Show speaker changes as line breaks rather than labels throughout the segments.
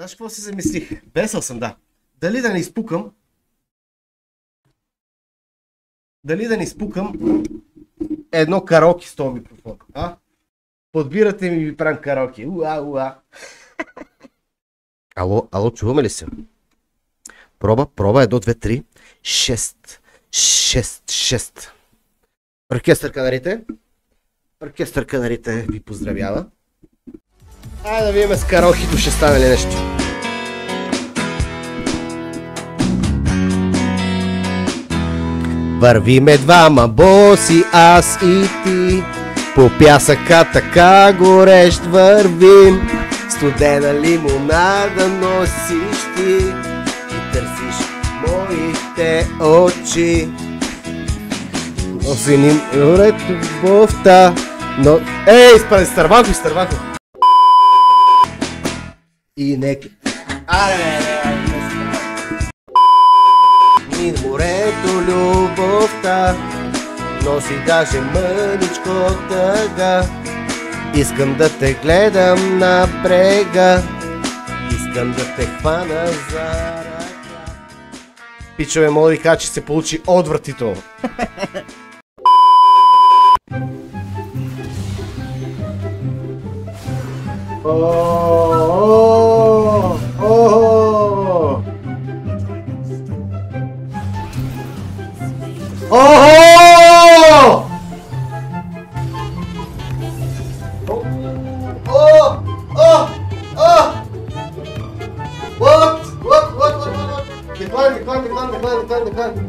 Знаеш какво си замислих? Бесъл съм, да. Дали да не изпукам едно караоке с този микрофон, а? Подбирате ми и ви правим караоке. Уа. Ало, чуваме ли се? Проба, 1, 2, 3, 6. Оркестър канарите ви поздравява. Айде да видим с караокето ще стане ли нещо. Вървиме двама боси, аз и ти, по пясъка така горещ вървим. Студена лимонада носиш ти и търсиш моите очи. Носи ни уред любовта, но... Ей, изтървако! И нека... Ни морето любовта носи даже мъничко тъга. Искам да те гледам на брега, искам да те хвана за ръка. Пичове, мога да ви кажа, че се получи отвратително.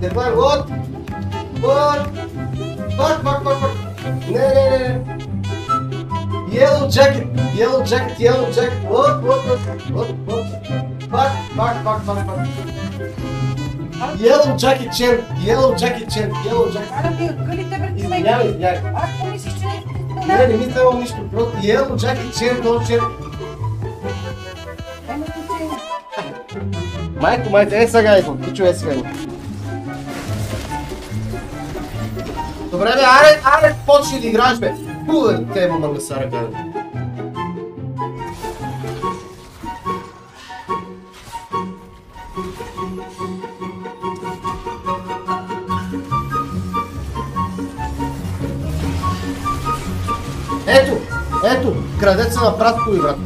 Decline, what? Fuck. Не. Yellow jacket. What? Fuck. Yellow jacket chain. Извинявай.
Ако мислиш, че
Не мислям нищо. Просто yellow jacket chain, този chain. Майко, сега идвам. Пичове сега идвам. Добре бе, аре, почни да играеш бе. Пуле, те мангасара гледа. Ето, крадеца на братко и брат.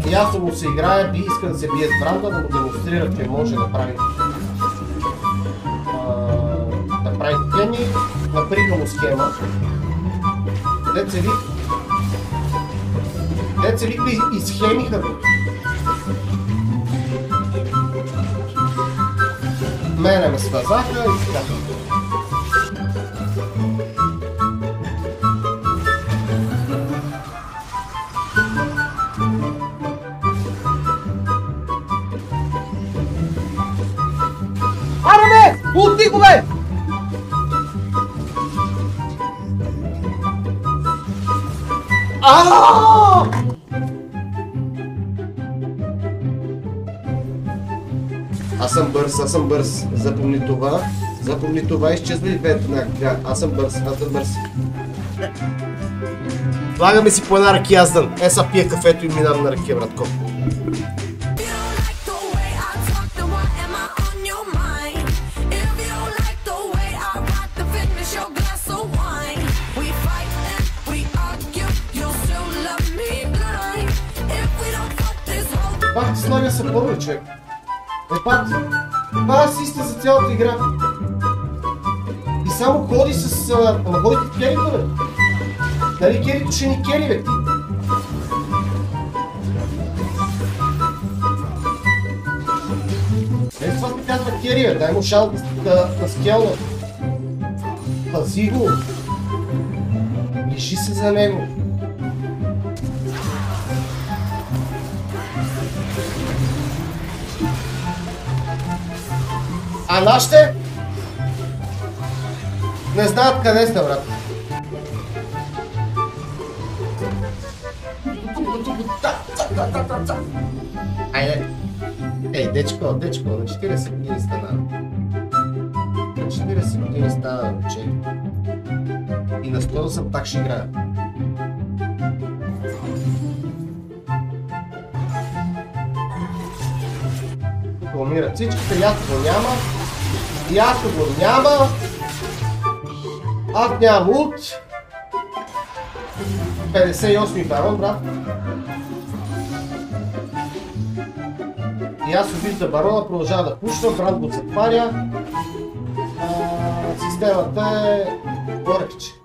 Ясно му се играе, иска да се бие с бранда, да му демонстрира, че може да прави схеми, наприха му схема. Деца виква и схемиха бе. Мене ме свазаха и така. Аре бе! Пусти го бе! Аз съм бърз. Запомни това, изчезва ли двето някакъв. Аз съм бърз. Слагаме си по една ръки аздан. Са пия кафето и минам на ръки, братко. Пак ти слага се първо, човек. Пак си иска за цялата игра. И само ходи с... Ама ходите в керито, бе. Дали керито ще ни кери, бе, ти? Това ми казва кери, бе. Дай му шал да скелна. Пази го. Лиши се за него. А нашите не знаят къде сте, брат. Айде. Ей, дечко, на 40 години стана. На 40 години стана, момче. И на 100 съм пак ще играя. умират всичките, Ясо го няма. Ясо го няма. Аз нямам ут. 58 барон, брат. Ясо вижда барона, продължава да пушва, Бранд го затваря. Системата е горкиче.